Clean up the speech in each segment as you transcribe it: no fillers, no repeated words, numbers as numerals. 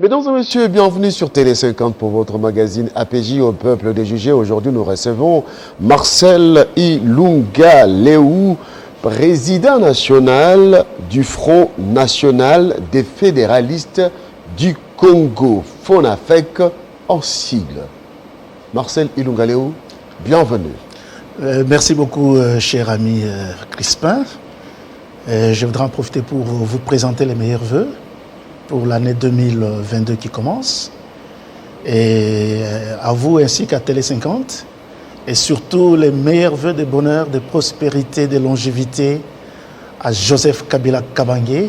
Mesdames et messieurs, bienvenue sur Télé 50 pour votre magazine APJ au peuple des jugés. Aujourd'hui, nous recevons Marcel Ilunga Leou, président national du Front national des fédéralistes du Congo, FONAFEC en sigle. Marcel Ilunga Leou, bienvenue. Merci beaucoup, cher ami Crispin. Je voudrais en profiter pour vous présenter les meilleurs vœux pour l'année 2022 qui commence, et à vous ainsi qu'à Télé 50, et surtout les meilleurs vœux de bonheur, de prospérité, de longévité à Joseph Kabila Kabange,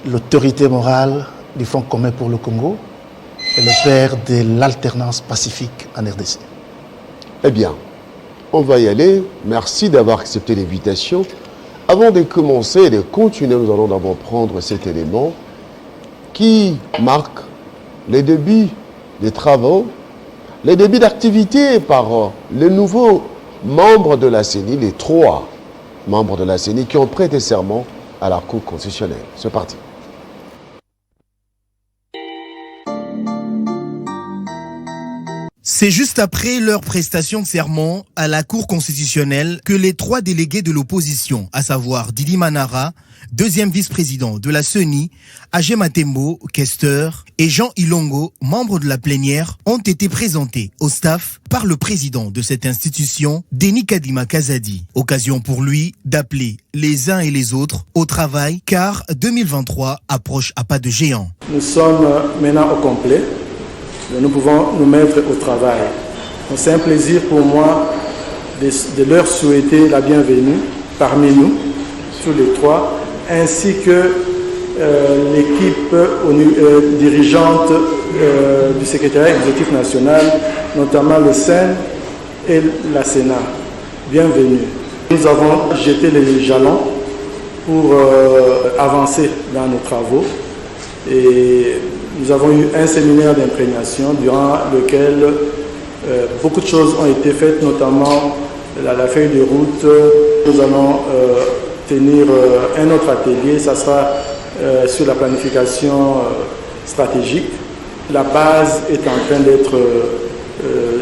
l'autorité morale du Front commun pour le Congo et le père de l'alternance pacifique en RDC. Eh bien, on va y aller. Merci d'avoir accepté l'invitation. Avant de commencer et de continuer, nous allons d'abord prendre cet élément qui marque les débuts des travaux, les débuts d'activité par les nouveaux membres de la CENI, les 3 membres de la CENI qui ont prêté serment à la Cour constitutionnelle. C'est parti. C'est juste après leur prestation de serment à la Cour constitutionnelle que les 3 délégués de l'opposition, à savoir Didi Manara, deuxième vice-président de la CENI, Agé Matembo, questeur, et Jean Ilongo, membre de la plénière, ont été présentés au staff par le président de cette institution, Denis Kadima Kazadi. Occasion pour lui d'appeler les uns et les autres au travail, car 2023 approche à pas de géant. Nous sommes maintenant au complet. Nous pouvons nous mettre au travail. Donc c'est un plaisir pour moi de leur souhaiter la bienvenue parmi nous, tous les 3, ainsi que l'équipe dirigeante du secrétariat exécutif national, notamment le SEN et la Sénat. Bienvenue. Nous avons jeté les jalons pour avancer dans nos travaux, et nous avons eu un séminaire d'imprégnation durant lequel beaucoup de choses ont été faites, notamment la feuille de route. Nous allons tenir un autre atelier, ça sera sur la planification stratégique. La base est en train d'être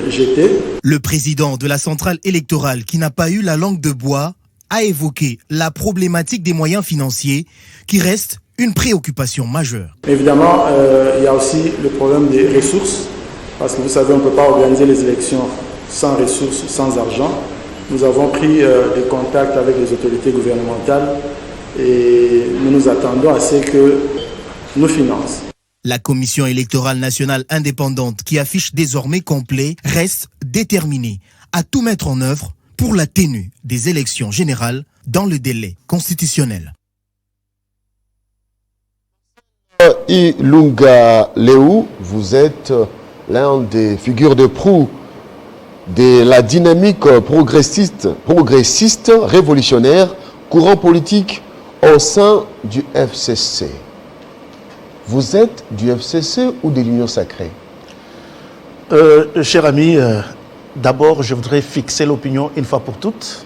jetée. Le président de la centrale électorale, qui n'a pas eu la langue de bois, a évoqué la problématique des moyens financiers qui reste une préoccupation majeure. Évidemment, il y a aussi le problème des ressources, parce que vous savez, on ne peut pas organiser les élections sans ressources, sans argent. Nous avons pris des contacts avec les autorités gouvernementales et nous nous attendons à ce que nous financent. La Commission électorale nationale indépendante, qui affiche désormais complet, reste déterminée à tout mettre en œuvre pour la tenue des élections générales dans le délai constitutionnel. Ilunga Leou, vous êtes l'un des figures de proue de la dynamique progressiste, révolutionnaire, courant politique au sein du FCC. Vous êtes du FCC ou de l'Union sacrée? Cher ami, d'abord je voudrais fixer l'opinion une fois pour toutes.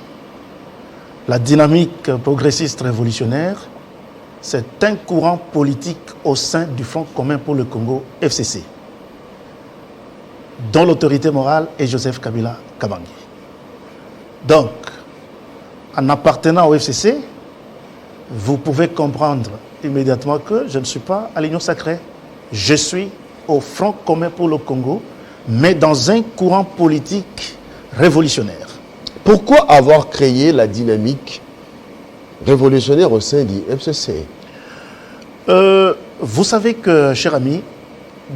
La dynamique progressiste révolutionnaire, c'est un courant politique au sein du Front commun pour le Congo, FCC, dont l'autorité morale est Joseph Kabila Kabange. Donc, en appartenant au FCC, vous pouvez comprendre immédiatement que je ne suis pas à l'Union sacrée. Je suis au Front commun pour le Congo, mais dans un courant politique révolutionnaire. Pourquoi avoir créé la dynamique révolutionnaire au sein du FCC? Vous savez que, cher ami,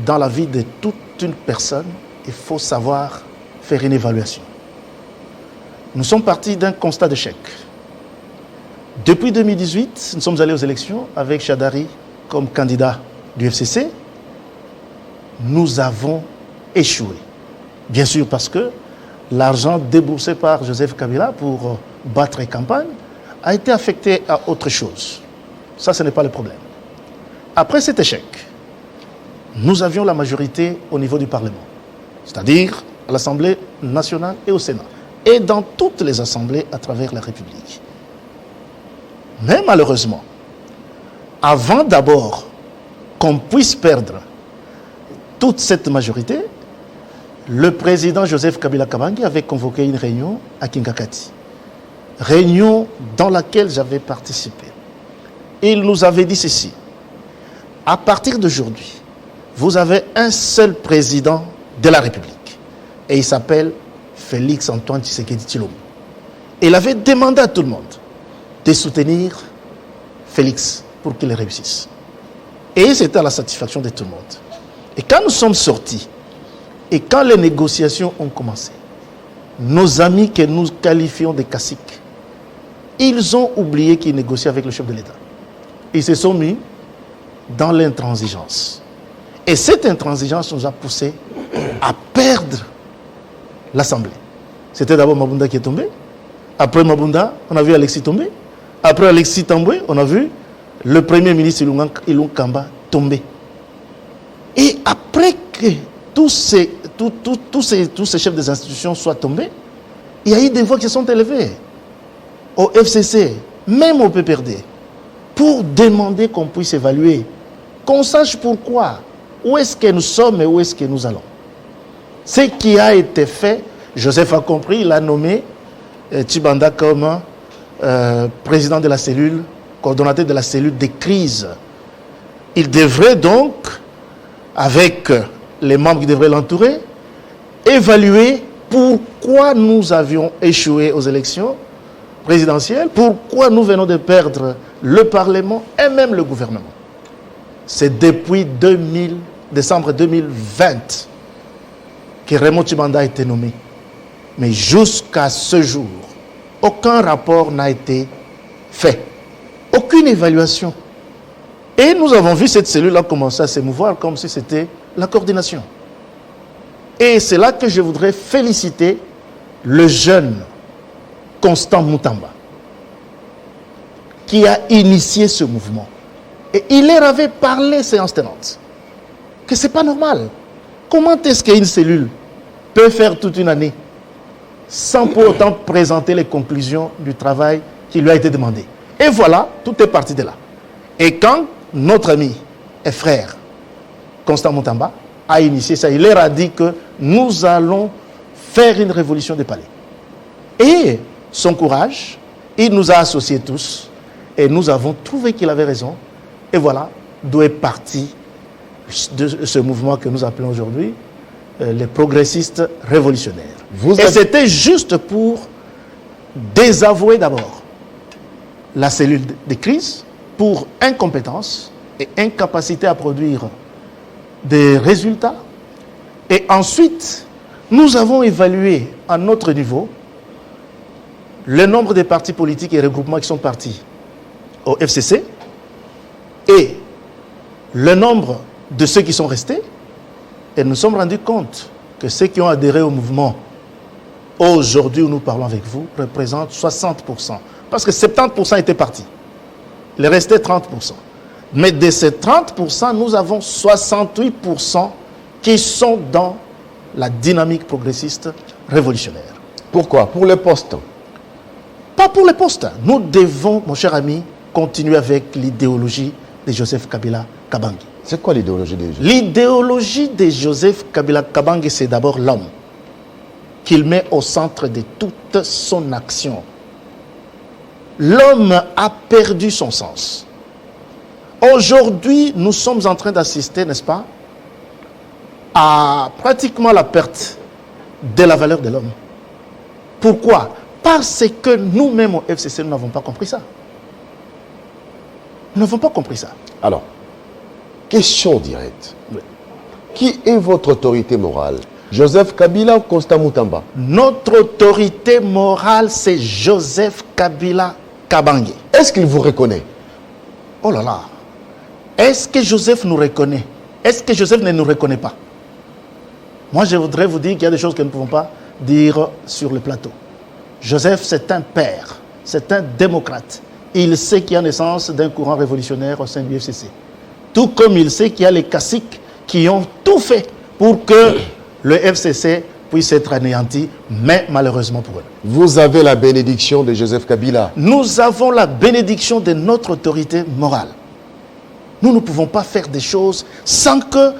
dans la vie de toute une personne, il faut savoir faire une évaluation. Nous sommes partis d'un constat d'échec. Depuis 2018, nous sommes allés aux élections avec Chadari comme candidat du FCC. Nous avons échoué. Bien sûr parce que l'argent déboursé par Joseph Kabila pour battre les campagnes a été affecté à autre chose. Ça, ce n'est pas le problème. Après cet échec, nous avions la majorité au niveau du Parlement, c'est-à-dire à l'Assemblée nationale et au Sénat, et dans toutes les assemblées à travers la République. Mais malheureusement, avant d'abord qu'on puisse perdre toute cette majorité, le président Joseph Kabila Kabange avait convoqué une réunion à Kingakati. Réunion dans laquelle j'avais participé. Il nous avait dit ceci. À partir d'aujourd'hui, vous avez un seul président de la République. Et il s'appelle Félix Antoine Tshisekedi Tshilombo. Il avait demandé à tout le monde de soutenir Félix pour qu'il réussisse. Et c'était à la satisfaction de tout le monde. Et quand nous sommes sortis, et quand les négociations ont commencé, nos amis que nous qualifions de caciques, ils ont oublié qu'ils négociaient avec le chef de l'État. Ils se sont mis dans l'intransigeance. Et cette intransigeance nous a poussé à perdre l'Assemblée. C'était d'abord Mabunda qui est tombé. Après Mabunda, on a vu Alexis tomber. Après Alexis tomber, on a vu le premier ministre Ilunga Kamba tomber. Et après que tous ces chefs des institutions soient tombés, il y a eu des voix qui se sont élevées au FCC, même au PPRD, pour demander qu'on puisse évaluer, qu'on sache pourquoi, où est-ce que nous sommes et où est-ce que nous allons. Ce qui a été fait, Joseph a compris, il a nommé Tshibanda comme président de la cellule, coordonnateur de la cellule des crises. Il devrait donc, avec les membres qui devraient l'entourer, évaluer pourquoi nous avions échoué aux élections présidentielles, pourquoi nous venons de perdre le Parlement et même le gouvernement. C'est depuis décembre 2020 que Raymond Tshibanda a été nommé. Mais jusqu'à ce jour, aucun rapport n'a été fait. Aucune évaluation. Et nous avons vu cette cellule-là commencer à s'émouvoir comme si c'était la coordination. Et c'est là que je voudrais féliciter le jeune Constant Moutamba qui a initié ce mouvement. Et il leur avait parlé, séance tenante, que ce n'est pas normal. Comment est-ce qu'une cellule peut faire toute une année sans pour autant présenter les conclusions du travail qui lui a été demandé? Et voilà, tout est parti de là. Et quand notre ami et frère Constant Moutamba a initié ça, il leur a dit que nous allons faire une révolution des palais. Et son courage, il nous a associés tous et nous avons trouvé qu'il avait raison. Et voilà d'où est parti de ce mouvement que nous appelons aujourd'hui les progressistes révolutionnaires. Et c'était juste pour désavouer d'abord la cellule de crise pour incompétence et incapacité à produire des résultats. Et ensuite, nous avons évalué à notre niveau le nombre de partis politiques et regroupements qui sont partis au FCC et le nombre de ceux qui sont restés. Et nous nous sommes rendus compte que ceux qui ont adhéré au mouvement aujourd'hui où nous parlons avec vous représentent 60%. Parce que 70% étaient partis. Il restait 30%. Mais de ces 30%, nous avons 68% qui sont dans la dynamique progressiste révolutionnaire. Pourquoi? Pour les postes? Pas pour les postes. Nous devons, mon cher ami, continuer avec l'idéologie de Joseph Kabila Kabange. C'est quoi l'idéologie de Joseph? L'idéologie de Joseph Kabila Kabange, c'est d'abord l'homme qu'il met au centre de toute son action. L'homme a perdu son sens. Aujourd'hui, nous sommes en train d'assister, n'est-ce pas, à pratiquement la perte de la valeur de l'homme. Pourquoi? Parce que nous-mêmes au FCC, nous n'avons pas compris ça. Nous n'avons pas compris ça. Alors, question directe. Oui. Qui est votre autorité morale? Joseph Kabila ou Constant Moutamba? Notre autorité morale, c'est Joseph Kabila Kabange. Est-ce qu'il vous reconnaît? Oh là là. Est-ce que Joseph nous reconnaît? Est-ce que Joseph ne nous reconnaît pas? Moi, je voudrais vous dire qu'il y a des choses que nous ne pouvons pas dire sur le plateau. Joseph, c'est un père, c'est un démocrate. Il sait qu'il y a naissance d'un courant révolutionnaire au sein du FCC. Tout comme il sait qu'il y a les caciques qui ont tout fait pour que le FCC puisse être anéanti, mais malheureusement pour eux. Vous avez la bénédiction de Joseph Kabila. Nous avons la bénédiction de notre autorité morale. Nous ne pouvons pas faire des choses sans que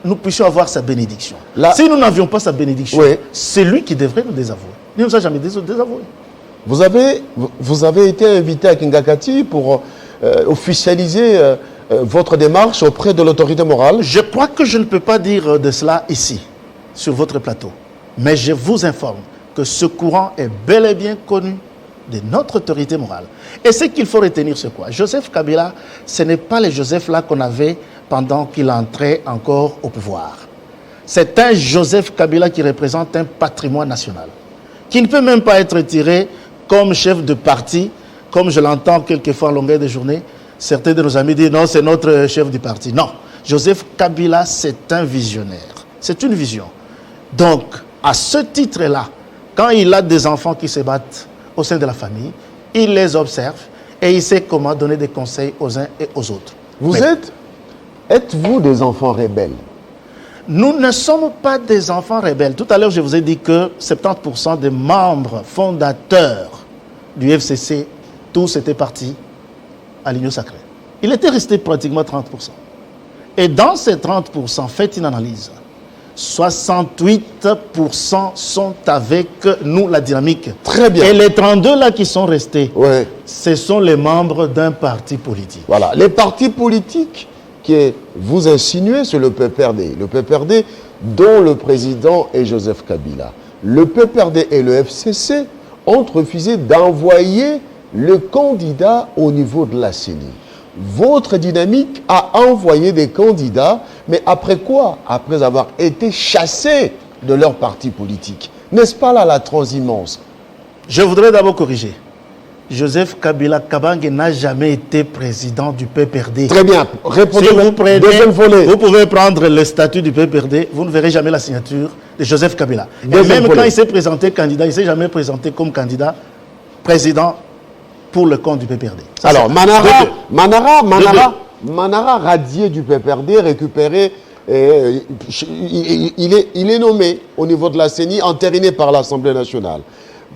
nous puissions avoir sa bénédiction. Là, si nous n'avions pas sa bénédiction, oui. c'est lui qui devrait nous désavouer. Il ne nous a jamais désavoué. Vous avez été invité à Kingakati pour officialiser votre démarche auprès de l'autorité morale. Je crois que je ne peux pas dire de cela ici, sur votre plateau. Mais je vous informe que ce courant est bel et bien connu de notre autorité morale. Et ce qu'il faut retenir, c'est quoi? Joseph Kabila, ce n'est pas le Joseph-là qu'on avait pendant qu'il entrait encore au pouvoir. C'est un Joseph Kabila qui représente un patrimoine national, qui ne peut même pas être tiré comme chef de parti, comme je l'entends quelquefois en longueur de journée. Certains de nos amis disent non, c'est notre chef du parti. Non, Joseph Kabila, c'est un visionnaire. C'est une vision. Donc, à ce titre-là, quand il a des enfants qui se battent au sein de la famille, il les observe et il sait comment donner des conseils aux uns et aux autres. Êtes-vous des enfants rebelles? Nous ne sommes pas des enfants rebelles. Tout à l'heure, je vous ai dit que 70% des membres fondateurs du FCC, tous étaient partis à l'Union sacrée. Il était resté pratiquement 30%. Et dans ces 30%, faites une analyse. 68% sont avec nous, la dynamique. Très bien. Et les 32 là qui sont restés, Ouais. ce sont les membres d'un parti politique. Voilà. Les partis politiques que vous insinuez sur le PPRD. Le PPRD dont le président est Joseph Kabila. Le PPRD et le FCC ont refusé d'envoyer le candidat au niveau de la CENI. Votre dynamique a envoyé des candidats, mais après quoi? Après avoir été chassés de leur parti politique. N'est-ce pas là la transhumance? Je voudrais d'abord corriger. Joseph Kabila Kabange n'a jamais été président du PPRD. Très bien. Répondez Si vous prenez, deuxième volet. vous pouvez prendre le statut du PPRD, vous ne verrez jamais la signature de Joseph Kabila. Et Deuxième même volet. quand il s'est présenté candidat, il ne s'est jamais présenté comme candidat président pour le compte du PPRD. Ça, Alors, c'est- Manara, radié du PPRD, récupéré, il est nommé au niveau de la CENI, entériné par l'Assemblée nationale.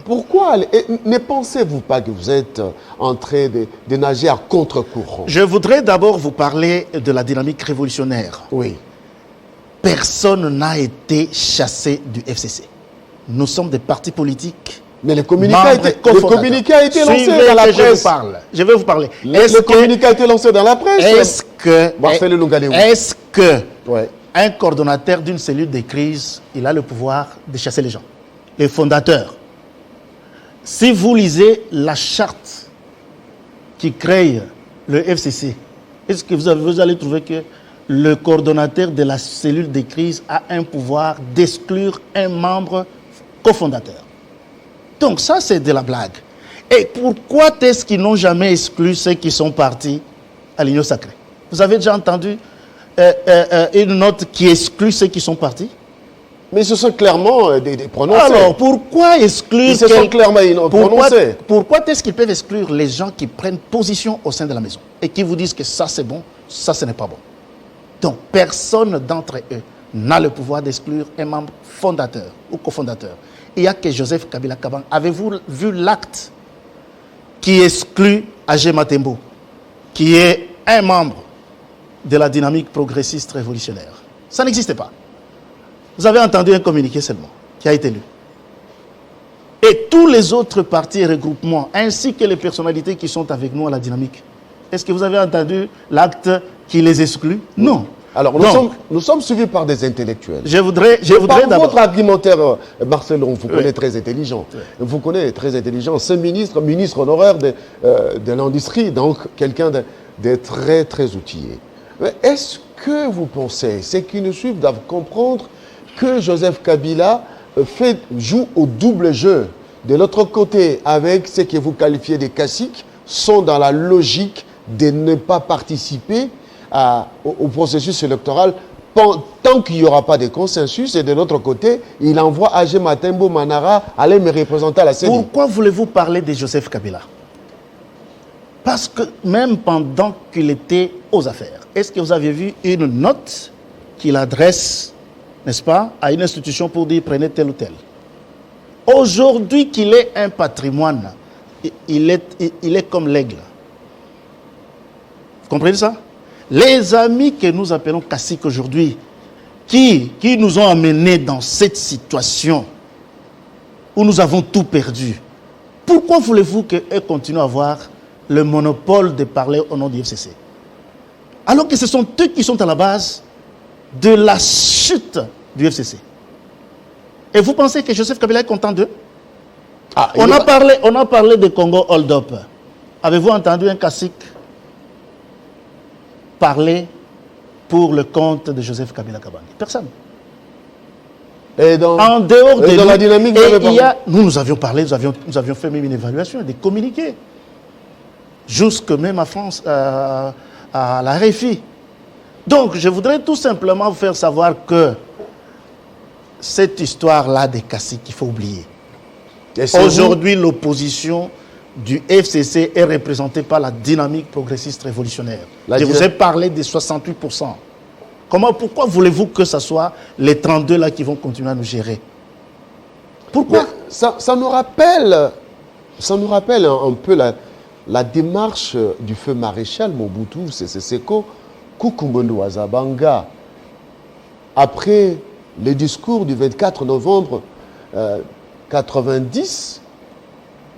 Pourquoi ne pensez-vous pas que vous êtes en train de nager à contre-courant? Je voudrais d'abord vous parler de la dynamique révolutionnaire. Oui. Personne n'a été chassé du FCC. Nous sommes des partis politiques. Mais le communiqué membres cofondateurs. a été lancé Suivez dans la que presse. Je vais vous parler. Le communiqué a été lancé dans la presse. Est-ce que Ouais. un coordonnateur d'une cellule de crise, il a le pouvoir de chasser les gens? Les fondateurs. Si vous lisez la charte qui crée le FCC, est-ce que vous allez trouver que le coordonnateur de la cellule de crise a un pouvoir d'exclure un membre cofondateur? Donc ça, c'est de la blague. Et pourquoi est-ce qu'ils n'ont jamais exclu ceux qui sont partis à l'Union sacrée? Vous avez déjà entendu une note qui exclut ceux qui sont partis? Mais ce sont clairement des prononcés. Alors, pourquoi exclure... Ils se sont clairement prononcés. Pourquoi est-ce qu'ils peuvent exclure les gens qui prennent position au sein de la maison et qui vous disent que ça c'est bon, ça ce n'est pas bon? Donc, personne d'entre eux n'a le pouvoir d'exclure un membre fondateur ou cofondateur. Il n'y a que Joseph Kabila Kabange. Avez-vous vu l'acte qui exclut Agé Matembo, qui est un membre de la dynamique progressiste révolutionnaire? Ça n'existe pas. Vous avez entendu un communiqué seulement, qui a été lu. Et tous les autres partis et regroupements, ainsi que les personnalités qui sont avec nous à la dynamique, est-ce que vous avez entendu l'acte qui les exclut? Non. Alors, nous sommes suivis par des intellectuels. Je voudrais Par d'abord... votre argumentaire, Marcel, on vous connaît très intelligent. On vous connaît très intelligent. Ce ministre honoraire de l'industrie, donc quelqu'un de très, très outillé. Mais est-ce que vous pensez, ceux qui nous suivent doivent comprendre que Joseph Kabila joue au double jeu? De l'autre côté, avec ce que vous qualifiez des caciques, sont dans la logique de ne pas participer au processus électoral tant qu'il n'y aura pas de consensus, et de l'autre côté, il envoie Agé Matembo Manara aller me représenter à la CENI. Pourquoi voulez-vous parler de Joseph Kabila? Parce que même pendant qu'il était aux affaires, est-ce que vous avez vu une note qu'il adresse, n'est-ce pas, à une institution pour dire prenez tel ou tel? Aujourd'hui qu'il est un patrimoine, il est comme l'aigle. Vous comprenez ça? Les amis que nous appelons caciques aujourd'hui, qui nous ont amenés dans cette situation où nous avons tout perdu, pourquoi voulez-vous qu'eux continuent à avoir le monopole de parler au nom du FCC? Alors que ce sont eux qui sont à la base de la chute du FCC. Et vous pensez que Joseph Kabila est content d'eux? On a parlé de Congo Hold Up. Avez-vous entendu un cacique parler pour le compte de Joseph Kabila Kabange? Personne. En dehors de la dynamique, nous avions parlé, nous avions fait même une évaluation, des communiqués. Jusque même à France, à la RFI. Donc, je voudrais tout simplement vous faire savoir que cette histoire-là des caciques, il faut oublier. Aujourd'hui, l'opposition du FCC est représentée par la dynamique progressiste révolutionnaire. Je vous ai parlé des 68%. Pourquoi voulez-vous que ce soit les 32 là qui vont continuer à nous gérer? Pourquoi? Ça nous rappelle un peu la démarche du feu maréchal Mobutu Sese Seko Kukumbondo Azabanga après le discours du 24 novembre 90.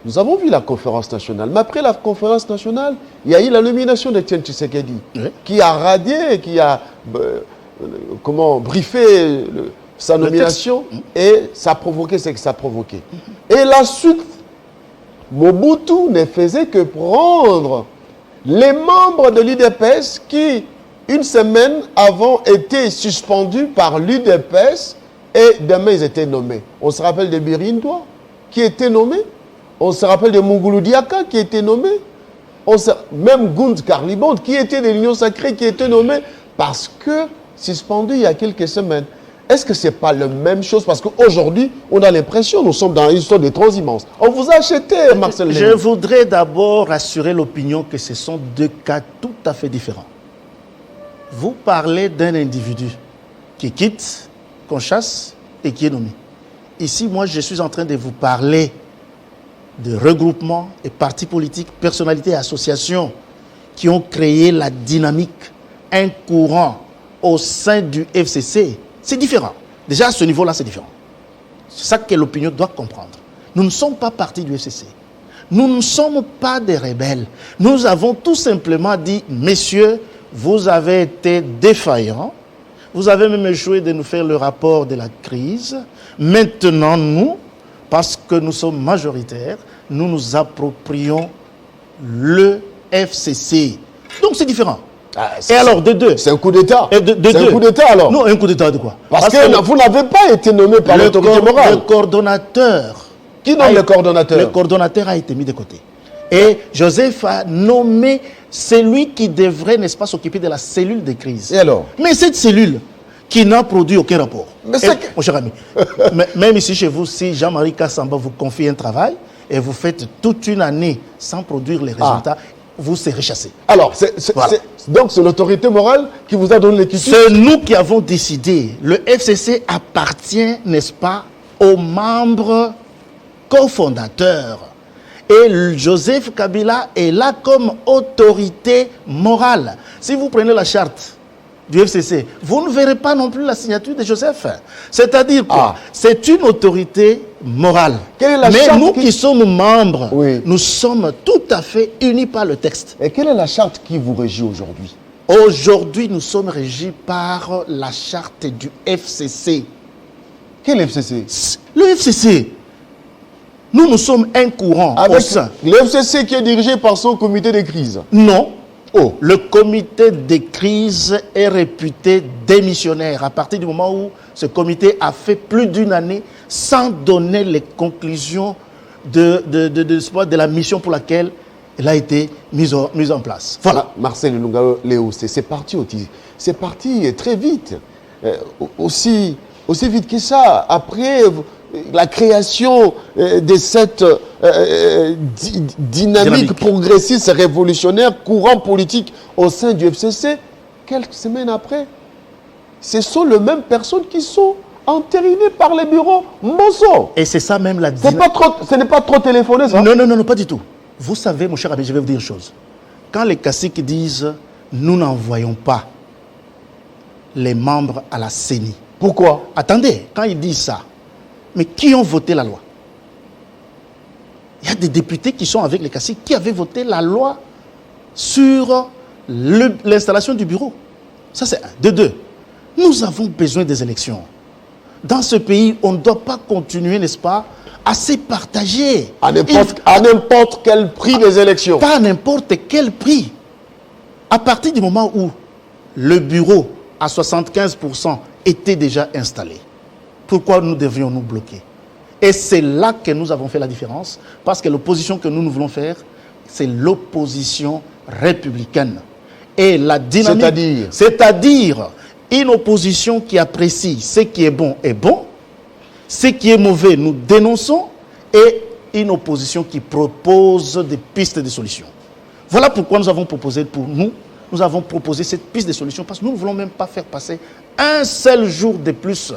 Nous avons vu la conférence nationale. Mais après la conférence nationale, il y a eu la nomination d'Etienne Tshisekedi, qui a radié, qui a briefé sa nomination, et ça a provoqué ce que ça a provoqué. Et la suite, Mobutu ne faisait que prendre les membres de l'UDPS qui, une semaine avant, étaient suspendus par l'UDPS et demain ils étaient nommés. On se rappelle de Birindwa qui était nommé. On se rappelle de Mungulu Diaka qui était nommé. Même Gund Karlibond qui était de l'Union Sacrée qui était nommé parce que suspendu il y a quelques semaines. Est-ce que ce n'est pas la même chose? Parce qu'aujourd'hui, on a l'impression, nous sommes dans une histoire de transhumance. On vous a acheté, Marcel Lévy. Je voudrais d'abord rassurer l'opinion que ce sont deux cas tout à fait différents. Vous parlez d'un individu qui quitte, qu'on chasse et qui est nommé. Ici, moi, je suis en train de vous parler de regroupements et partis politiques, personnalités et associations qui ont créé la dynamique, un courant au sein du FCC. C'est différent. Déjà, à ce niveau-là, c'est différent. C'est ça que l'opinion doit comprendre. Nous ne sommes pas partis du FCC. Nous ne sommes pas des rebelles. Nous avons tout simplement dit, messieurs, vous avez été défaillants. Vous avez même échoué de nous faire le rapport de la crise. Maintenant, nous, parce que nous sommes majoritaires, nous nous approprions le FCC. Donc, c'est différent. Et alors, de deux. C'est un coup d'État. C'est un coup d'État, alors. Non, un coup d'État de quoi? Parce que vous n'avez pas été nommé par l'autorité morale. Le coordonnateur. Qui nomme le coordonnateur? Le coordonnateur a été mis de côté. Et Joseph a nommé celui qui devrait, n'est-ce pas, s'occuper de la cellule de crise. Et alors? Mais cette cellule qui n'a produit aucun rapport. Mon cher ami, même ici chez vous, si Jean-Marie Kassamba vous confie un travail et vous faites toute une année sans produire les résultats, vous serez chassé. Alors, donc c'est l'autorité morale qui vous a donné l'équité? C'est nous qui avons décidé. Le FCC appartient, n'est-ce pas, aux membres cofondateurs. Et Joseph Kabila est là comme autorité morale. Si vous prenez la charte du FCC, vous ne verrez pas non plus la signature de Joseph. C'est-à-dire que c'est une autorité morale. Mais nous qui sommes membres, nous sommes tout à fait unis par le texte. Et quelle est la charte qui vous régit aujourd'hui? Aujourd'hui, nous sommes régis par la charte du FCC. Quel FCC? Le FCC. Nous sommes un courant au sein. Le FCC qui est dirigé par son comité de crise? Non. Le comité de crise est réputé démissionnaire à partir du moment où ce comité a fait plus d'une année sans donner les conclusions de la mission pour laquelle elle a été mise en place. Voilà. Marcel Léo, c'est parti très vite. Aussi vite que ça. Après la création de cette dynamique progressiste révolutionnaire, courant politique au sein du FCC, quelques semaines après, ce sont les mêmes personnes qui sont entérinées par les bureaux Mosso. Et c'est ça même la dynamique. Ce n'est pas trop téléphoné, ça? Non, pas du tout. Vous savez, mon cher ami, je vais vous dire une chose. Quand les caciques disent nous n'envoyons pas les membres à la CENI. Pourquoi? Attendez, quand ils disent ça, mais qui ont voté la loi? Il y a des députés qui sont avec les caciques qui avaient voté la loi sur l'installation du bureau. Ça, c'est un. De deux, nous avons besoin des élections. Dans ce pays, on ne doit pas continuer, n'est-ce pas, à se partager. À n'importe quel prix des élections. Pas à n'importe quel prix. À partir du moment où le bureau, à 75%, était déjà installé, pourquoi nous devrions nous bloquer? Et c'est là que nous avons fait la différence, parce que l'opposition que nous voulons faire, c'est l'opposition républicaine. Et la dynamique, c'est-à-dire une opposition qui apprécie ce qui est bon, ce qui est mauvais, nous dénonçons, et une opposition qui propose des pistes de solutions. Voilà pourquoi nous avons proposé nous avons proposé cette piste de solution, parce que nous ne voulons même pas faire passer un seul jour de plus,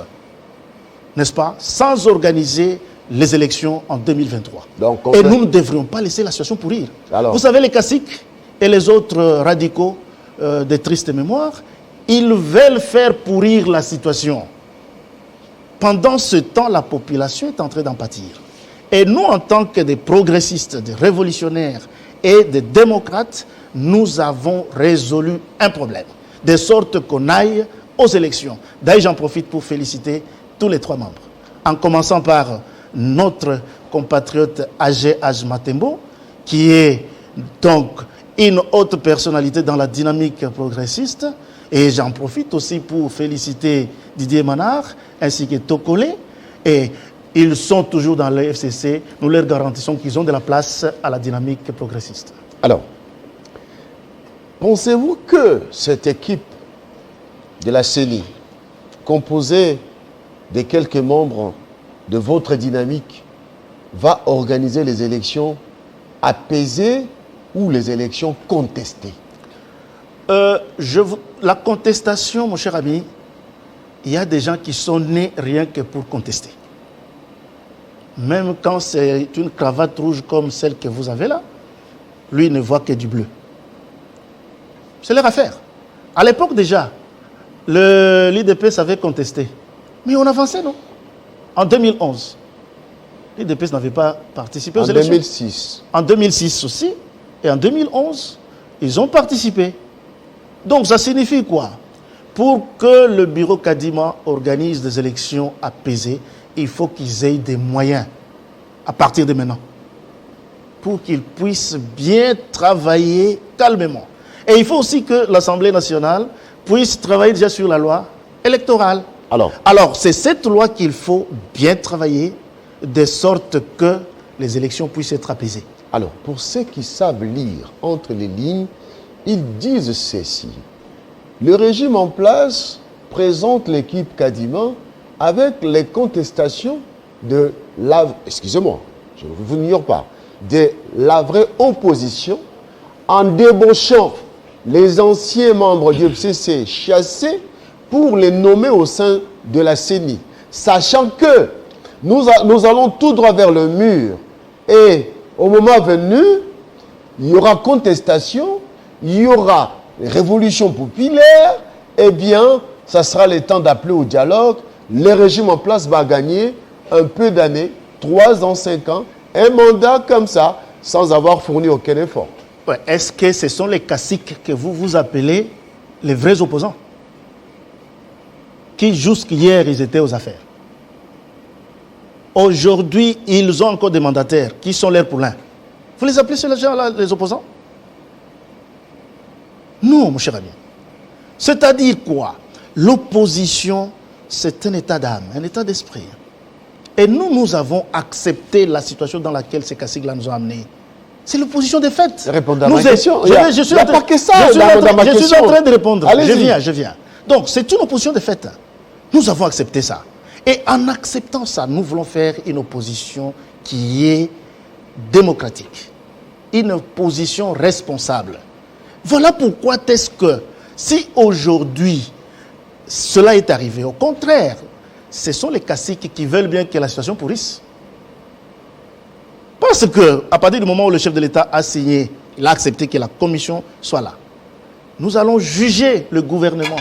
n'est-ce pas, sans organiser les élections en 2023. Donc, et nous ne devrions pas laisser la situation pourrir. Alors, vous savez, les caciques et les autres radicaux de triste mémoire, ils veulent faire pourrir la situation. Pendant ce temps, la population est en train d'en pâtir. Et nous, en tant que des progressistes, des révolutionnaires et des démocrates, nous avons résolu un problème, de sorte qu'on aille aux élections. D'ailleurs, j'en profite pour féliciter tous les 3 membres, en commençant par notre compatriote Agé Matembo, qui est donc une autre personnalité dans la dynamique progressiste. Et j'en profite aussi pour féliciter Didier Manard ainsi que Tokole. Et ils sont toujours dans le FCC. Nous leur garantissons qu'ils ont de la place à la dynamique progressiste. Alors, pensez-vous que cette équipe de la CENI, composée de quelques membres de votre dynamique, va organiser les élections apaisées ou les élections contestées? La contestation, mon cher ami, il y a des gens qui sont nés rien que pour contester. Même quand c'est une cravate rouge comme celle que vous avez là, lui ne voit que du bleu. C'est leur affaire. À l'époque déjà, l'IDP savait contester. Mais on avançait, non? En 2011, l'IDP n'avait pas participé aux élections. En 2006. En 2006 aussi. Et en 2011, ils ont participé. Donc ça signifie quoi? Pour que le bureau Kadima organise des élections apaisées, il faut qu'ils aient des moyens à partir de maintenant, pour qu'ils puissent bien travailler calmement. Et il faut aussi que l'Assemblée nationale puisse travailler déjà sur la loi électorale. Alors c'est cette loi qu'il faut bien travailler, de sorte que les élections puissent être apaisées. Alors, pour ceux qui savent lire entre les lignes, ils disent ceci. Le régime en place présente l'équipe Kadima avec les contestations de la... Excusez-moi, je ne vous ignore pas. De la vraie opposition, en débauchant les anciens membres du FCC chassés pour les nommer au sein de la CENI. Sachant que nous allons tout droit vers le mur et au moment venu, il y aura contestation, il y aura révolution populaire, eh bien, ça sera le temps d'appeler au dialogue. Le régime en place va gagner un peu d'années, 3 ans, 5 ans, un mandat comme ça, sans avoir fourni aucun effort. Ouais, est-ce que ce sont les caciques que vous appelez les vrais opposants? Qui jusqu'hier, ils étaient aux affaires. Aujourd'hui, ils ont encore des mandataires qui sont leurs poulains. Vous les appelez ces gens-là les opposants? Non, mon cher ami. C'est-à-dire quoi? L'opposition, c'est un état d'âme, un état d'esprit. Et nous avons accepté la situation dans laquelle ces caciques-là nous ont amenés. C'est l'opposition des faits. Répondez à ma question. Je suis en train de répondre. Je viens. Donc, c'est une opposition des faits. Nous avons accepté ça. Et en acceptant ça, nous voulons faire une opposition qui est démocratique. Une opposition responsable. Voilà pourquoi est-ce que, si aujourd'hui, cela est arrivé, au contraire, ce sont les caciques qui veulent bien que la situation pourrisse. Parce que, à partir du moment où le chef de l'État a signé, il a accepté que la commission soit là. nous allons juger le gouvernement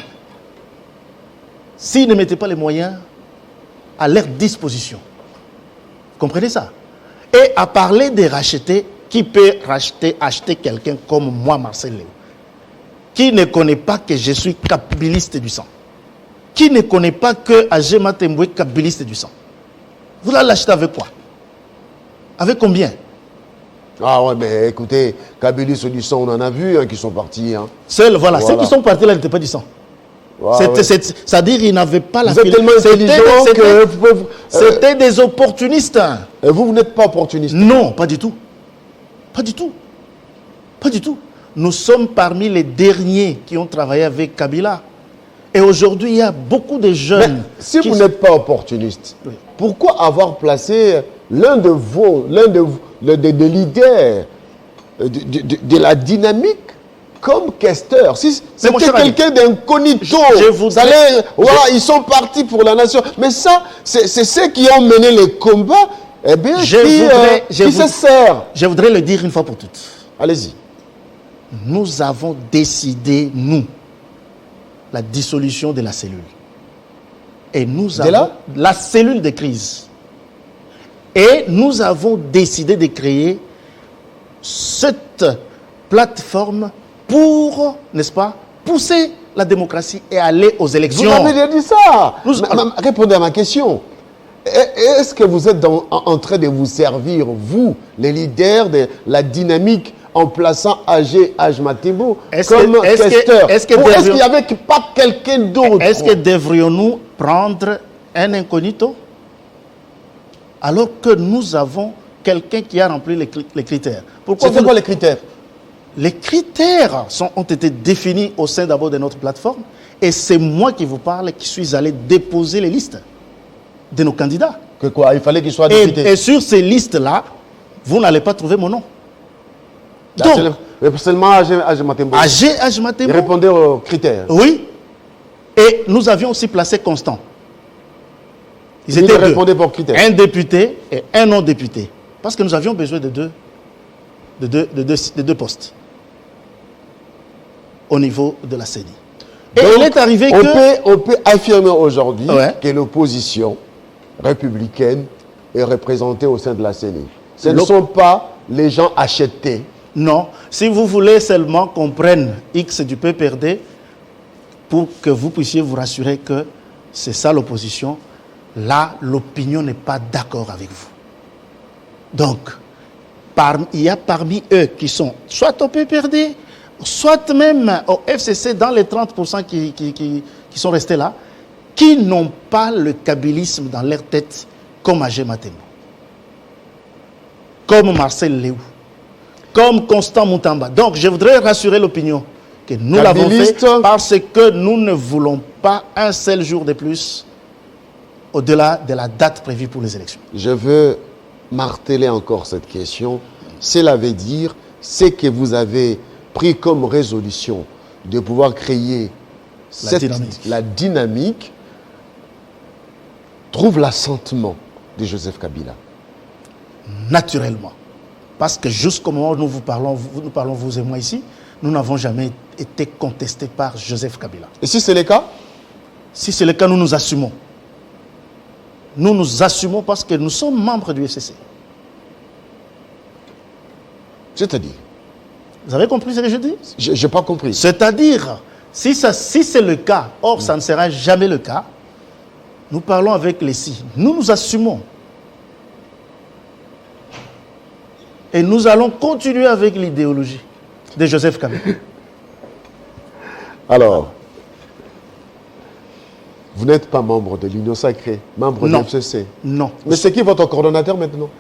s'ils ne mettaient pas les moyens à leur disposition. Vous comprenez ça? Et à parler de racheter, qui peut acheter quelqu'un comme moi, Marcel Léo, qui ne connaît pas que je suis kabiliste du sang, qui ne connaît pas que Agema Tembo est kabiliste du sang. Vous l'allez l'acheter avec quoi? Avec combien? Ah ouais, mais écoutez, kabiliste du sang, on en a vu qui sont partis. Seuls, voilà, ceux qui sont partis là n'étaient pas du sang. C'est-à-dire qu'ils n'avaient pas la... Vous êtes tellement intelligent que... C'était des opportunistes. Et vous n'êtes pas opportuniste? Non, pas du tout. Pas du tout. Pas du tout. Nous sommes parmi les derniers qui ont travaillé avec Kabila. Et aujourd'hui, il y a beaucoup de jeunes... Mais si vous n'êtes pas opportuniste, oui, pourquoi avoir placé l'un des leaders de la dynamique comme questeur? Si c'était quelqu'un d'incognito, ils sont partis pour la nation. Mais ça, c'est ceux qui ont mené les combats, eh bien, qui se servent. Je voudrais le dire une fois pour toutes. Allez-y. Nous avons décidé, nous, la dissolution de la cellule. Et nous avons la cellule de crise. Et nous avons décidé de créer cette plateforme pour, n'est-ce pas, pousser la démocratie et aller aux élections. Vous avez dit ça. Répondez à ma question. Est-ce que vous êtes en train de vous servir, vous, les leaders de la dynamique, en plaçant Agema Tembo comme questeur? Est-ce qu'il n'y avait pas quelqu'un d'autre? Est-ce que devrions-nous prendre un incognito alors que nous avons quelqu'un qui a rempli les critères? C'était quoi les critères? Les critères ont été définis au sein d'abord de notre plateforme et c'est moi qui vous parle qui suis allé déposer les listes de nos candidats. Que quoi? Il fallait qu'ils soient députés. Et sur ces listes-là, vous n'allez pas trouver mon nom. Donc, seulement Agema Tembo. Agema Tembo. Il répondait aux critères. Oui. Et nous avions aussi placé Constant. Ils étaient deux. Répondaient pour critères. Un député et un non-député. Parce que nous avions besoin de deux postes au niveau de la CENI. Et donc, il est arrivé on peut affirmer aujourd'hui que l'opposition républicaine est représentée au sein de la CENI. Ce ne sont pas les gens achetés. Non. Si vous voulez seulement qu'on prenne X du PPRD pour que vous puissiez vous rassurer que c'est ça l'opposition, là, l'opinion n'est pas d'accord avec vous. Donc, il y a parmi eux qui sont soit au PPRD, soit même au FCC, dans les 30% qui sont restés là, qui n'ont pas le kabilisme dans leur tête comme Agema Tembo, comme Marcel Léo, comme Constant Moutamba. Donc, je voudrais rassurer l'opinion que nous l'avons fait parce que nous ne voulons pas un seul jour de plus au-delà de la date prévue pour les élections. Je veux marteler encore cette question. Cela veut dire, c'est que vous avez pris comme résolution de pouvoir créer la dynamique trouve l'assentiment de Joseph Kabila. Naturellement. Parce que jusqu'au moment où nous parlons, vous et moi ici, nous n'avons jamais été contestés par Joseph Kabila. Et si c'est le cas? Si c'est le cas, nous nous assumons. Nous nous assumons parce que nous sommes membres du FCC. C'est-à-dire? Vous avez compris ce que je dis? Je n'ai pas compris. C'est-à-dire, si c'est le cas, or ça ne sera jamais le cas, nous parlons avec les si. Nous nous assumons. Et nous allons continuer avec l'idéologie de Joseph Kabila. Alors, vous n'êtes pas membre de l'Union Sacrée, membre de l'FCC. Non. Mais c'est qui votre coordonnateur maintenant?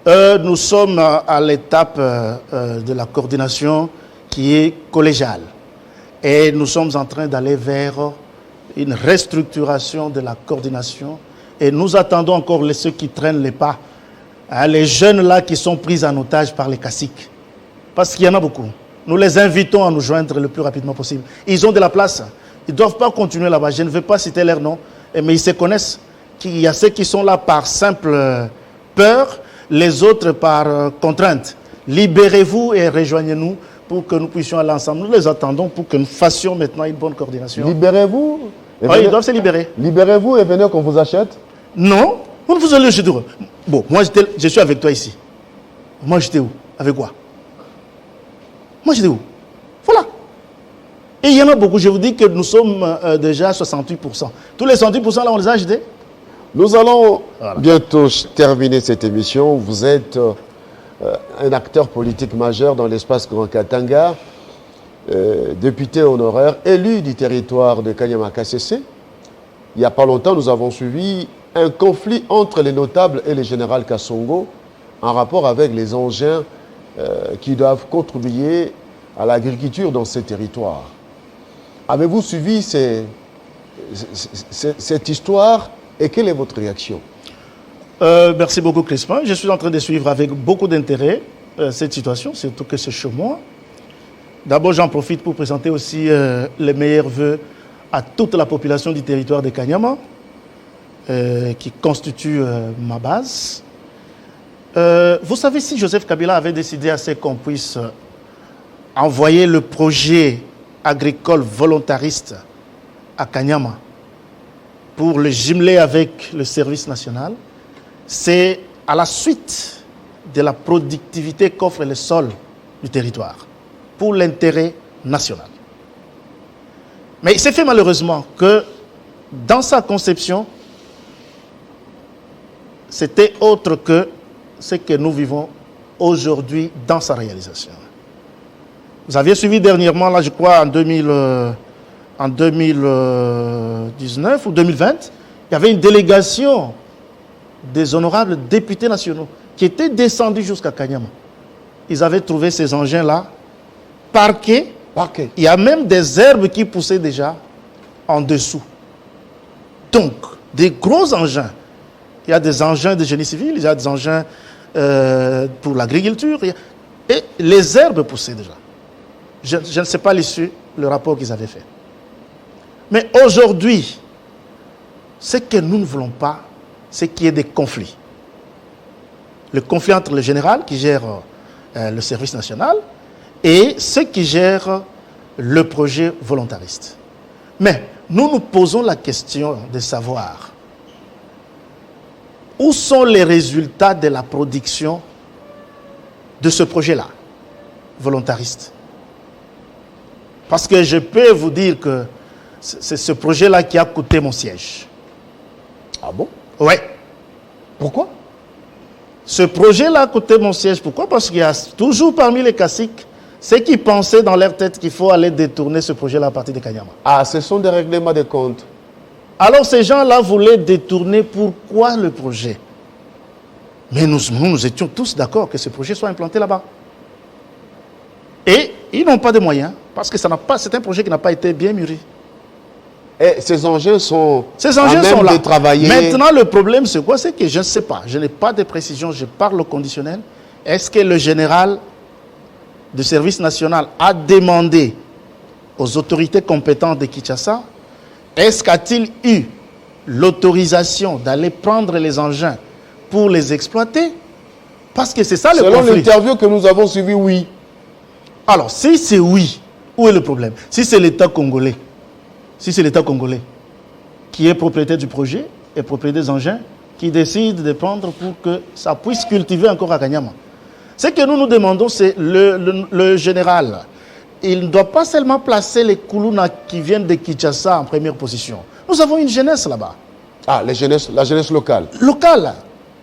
Nous sommes à l'étape de la coordination qui est collégiale. Et nous sommes en train d'aller vers une restructuration de la coordination. Et nous attendons encore ceux qui traînent les pas. Les jeunes là qui sont pris en otage par les caciques. Parce qu'il y en a beaucoup. Nous les invitons à nous joindre le plus rapidement possible. Ils ont de la place. Ils ne doivent pas continuer là-bas. Je ne veux pas citer leur nom. Mais ils se connaissent. Il y a ceux qui sont là par simple peur, les autres par contrainte. Libérez-vous et rejoignez-nous pour que nous puissions aller ensemble. Nous les attendons pour que nous fassions maintenant une bonne coordination. Libérez-vous. Oui, ils doivent se libérer. Libérez-vous et venez qu'on vous achète. Non, on ne vous allez jeter. Bon, moi je suis avec toi ici. Moi j'étais où? Avec quoi? Moi j'étais où? Voilà. Et il y en a beaucoup. Je vous dis que nous sommes déjà à 68%. Tous les 68% là, on les a achetés. Nous allons bientôt terminer cette émission. Vous êtes un acteur politique majeur dans l'espace Grand Katanga, député honoraire, élu du territoire de Kanyama-Kasese. Il n'y a pas longtemps, nous avons suivi un conflit entre les notables et le général Kassongo en rapport avec les engins qui doivent contribuer à l'agriculture dans ces territoires. Avez-vous suivi cette histoire et quelle est votre réaction? Merci beaucoup, Crispin. Je suis en train de suivre avec beaucoup d'intérêt cette situation, surtout que c'est chez moi. D'abord, j'en profite pour présenter aussi les meilleurs vœux à toute la population du territoire de Kanyama, qui constitue ma base. Vous savez, si Joseph Kabila avait décidé à ce qu'on puisse envoyer le projet agricole volontariste à Kanyama pour le jumeler avec le service national, c'est à la suite de la productivité qu'offre le sol du territoire pour l'intérêt national. Mais il s'est fait malheureusement que dans sa conception, c'était autre que ce que nous vivons aujourd'hui dans sa réalisation. Vous aviez suivi dernièrement, là je crois en 2019 ou 2020, il y avait une délégation des honorables députés nationaux qui étaient descendus jusqu'à Kanyama. Ils avaient trouvé ces engins-là parqués. Il y a même des herbes qui poussaient déjà en dessous. Donc, des gros engins. Il y a des engins de génie civil, il y a des engins pour l'agriculture. Et les herbes poussaient déjà. Je ne sais pas l'issue, le rapport qu'ils avaient fait. Mais aujourd'hui, ce que nous ne voulons pas, c'est qu'il y ait des conflits. Le conflit entre le général qui gère le service national et ceux qui gèrent le projet volontariste. Mais nous nous posons la question de savoir où sont les résultats de la production de ce projet-là, volontariste. Parce que je peux vous dire que c'est ce projet-là qui a coûté mon siège. Ah bon? Oui. Pourquoi? Ce projet-là a coûté mon siège. Pourquoi? Parce qu'il y a toujours parmi les caciques ceux qui pensaient dans leur tête qu'il faut aller détourner ce projet-là à partir de Kanyama. Ah, ce sont des règlements de comptes. Alors ces gens-là voulaient détourner pourquoi le projet? Mais nous étions tous d'accord que ce projet soit implanté là-bas. Et ils n'ont pas de moyens parce que c'est un projet qui n'a pas été bien mûri. Et ces engins sont là. de travailler. Maintenant, le problème, c'est quoi? C'est que je ne sais pas. Je n'ai pas de précision. Je parle au conditionnel. Est-ce que le général du service national a demandé aux autorités compétentes de Kinshasa, est-ce qu'a-t-il eu l'autorisation d'aller prendre les engins pour les exploiter? Parce que c'est ça le conflit. Selon l'interview que nous avons suivie, oui. Alors, si c'est oui, où est le problème? Si c'est l'État congolais, qui est propriétaire du projet et propriétaire des engins, qui décide de prendre pour que ça puisse cultiver encore à Kanyama. Ce que nous nous demandons, c'est le général. Il ne doit pas seulement placer les Koulouna qui viennent de Kinshasa en première position. Nous avons une jeunesse là-bas. Ah, la jeunesse locale. Locale.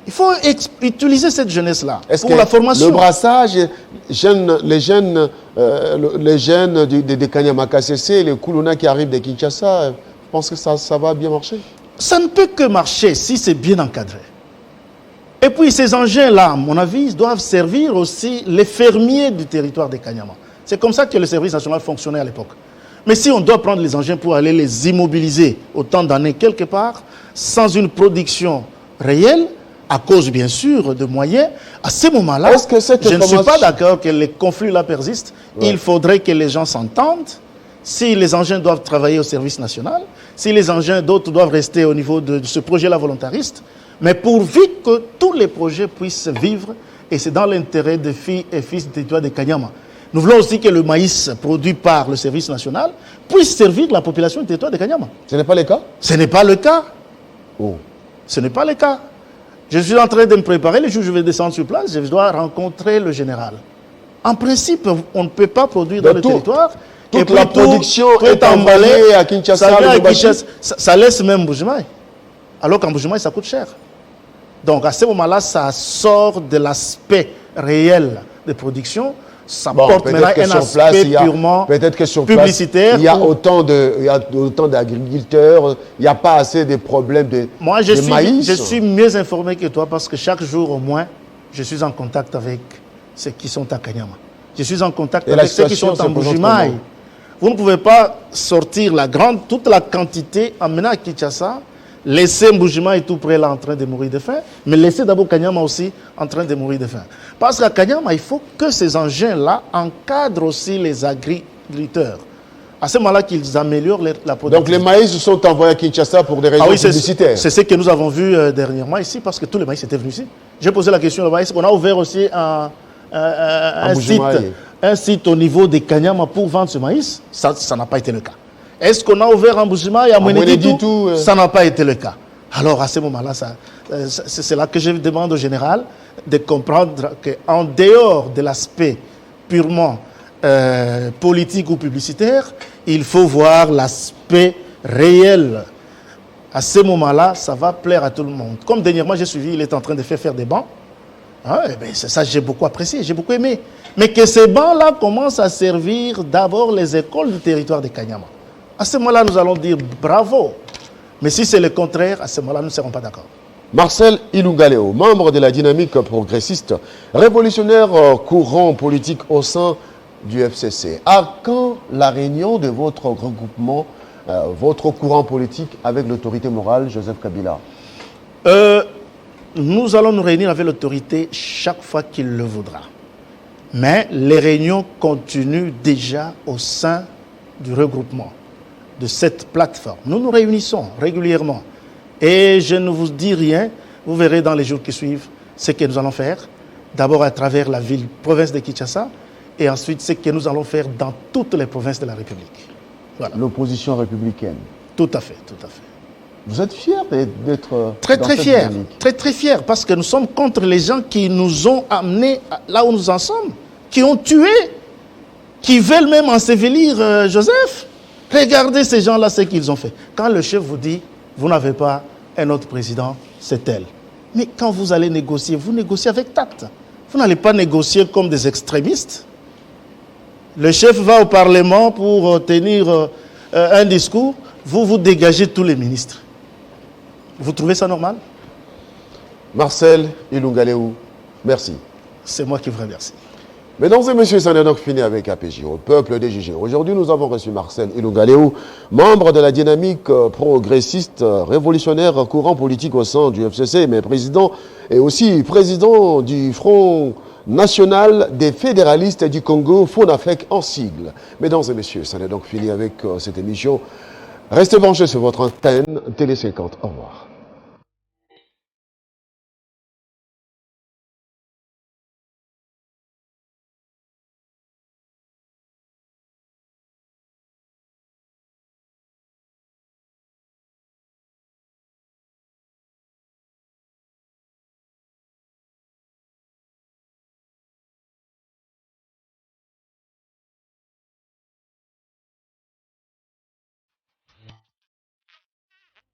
Il faut utiliser cette jeunesse-là pour la formation. Le brassage, les jeunes de Kanyama-Kasese, les Koulouna qui arrivent de Kinshasa, je pense que ça va bien marcher. Ça ne peut que marcher si c'est bien encadré. Et puis ces engins-là, à mon avis, ils doivent servir aussi les fermiers du territoire de Kanyama. C'est comme ça que le service national fonctionnait à l'époque. Mais si on doit prendre les engins pour aller les immobiliser autant d'années quelque part, sans une production réelle, à cause bien sûr de moyens, à ce moment-là, je ne suis pas d'accord que les conflits-là persistent. Ouais. Il faudrait que les gens s'entendent. Si les engins doivent travailler au service national, si les engins d'autres doivent rester au niveau de ce projet-là volontariste, mais pourvu que tous les projets puissent vivre, et c'est dans l'intérêt des filles et fils du territoire de Kanyama. Nous voulons aussi que le maïs produit par le service national puisse servir la population du territoire de Kanyama. Ce n'est pas le cas? Ce n'est pas le cas. Oh. Ce n'est pas le cas. Je suis en train de me préparer. Le jour où je vais descendre sur place, je dois rencontrer le général. En principe, on ne peut pas produire dans le territoire. Toute la production est envoyée à Kinshasa. Ça laisse même Mbujimaï. Alors qu'en Mbujimaï, ça coûte cher. Donc à ce moment-là, ça sort de l'aspect réel de production. Ça porte maintenant un aspect purement publicitaire. Il y a autant d'agriculteurs, il n'y a pas assez de problèmes de maïs. Je suis mieux informé que toi parce que chaque jour au moins, je suis en contact avec ceux qui sont à Kanyama. Je suis en contact avec ceux qui sont en Mbujimaï. Vous ne pouvez pas sortir toute la quantité, emmener à Kinshasa, laisser Mbujimaï tout près là en train de mourir de faim, mais laisser d'abord Kanyama aussi en train de mourir de faim. Parce qu'à Kanyama, il faut que ces engins-là encadrent aussi les agriculteurs. À ce moment-là qu'ils améliorent la production. Donc les maïs sont envoyés à Kinshasa pour des raisons publicitaires. C'est ce que nous avons vu dernièrement ici, parce que tous les maïs étaient venus ici. J'ai posé la question là-bas, est-ce qu'on a ouvert aussi un site au niveau de Kanyama pour vendre ce maïs? Ça n'a pas été le cas. Est-ce qu'on a ouvert en Mbujimaï et à Mweneditu? Ça n'a pas été le cas. Alors à ce moment-là, c'est là que je demande au général de comprendre qu'en dehors de l'aspect purement politique ou publicitaire, il faut voir l'aspect réel. À ce moment-là, ça va plaire à tout le monde. Comme dernièrement, j'ai suivi, il est en train de faire des bancs. Ah, c'est ça, j'ai beaucoup apprécié, j'ai beaucoup aimé. Mais que ces bancs-là commencent à servir d'abord les écoles du territoire de Kanyama. À ce moment-là, nous allons dire bravo. Mais si c'est le contraire, à ce moment-là, nous ne serons pas d'accord. Marcel Ilungaleo, membre de la dynamique progressiste, révolutionnaire courant politique au sein du FCC. À quand la réunion de votre regroupement, votre courant politique avec l'autorité morale, Joseph Kabila? Nous allons nous réunir avec l'autorité chaque fois qu'il le voudra. Mais les réunions continuent déjà au sein du regroupement, de cette plateforme. Nous nous réunissons régulièrement. Et je ne vous dis rien, vous verrez dans les jours qui suivent ce que nous allons faire. D'abord à travers la province de Kinshasa, et ensuite ce que nous allons faire dans toutes les provinces de la République. Voilà. L'opposition républicaine. Tout à fait, tout à fait. Vous êtes fiers d'être très fiers, très fiers, parce que nous sommes contre les gens qui nous ont amenés là où nous en sommes, qui ont tué, qui veulent même ensevelir Joseph. Regardez ces gens-là, ce qu'ils ont fait. Quand le chef vous dit, vous n'avez pas un autre président, c'est elle. Mais quand vous allez négocier, vous négociez avec tact. Vous n'allez pas négocier comme des extrémistes. Le chef va au Parlement pour tenir un discours, vous dégagez tous les ministres. Vous trouvez ça normal? Marcel Ilungaleo, merci. C'est moi qui vous remercie. Mesdames et messieurs, ça n'est donc fini avec APJ, au peuple des jugés. Aujourd'hui, nous avons reçu Marcel Ilungaleo, membre de la dynamique progressiste, révolutionnaire, courant politique au sein du FCC, mais président et aussi président du Front national des fédéralistes du Congo, FONAFEC en sigle. Mesdames et messieurs, ça n'est donc fini avec cette émission. Restez branchés sur votre antenne Télé 50. Au revoir.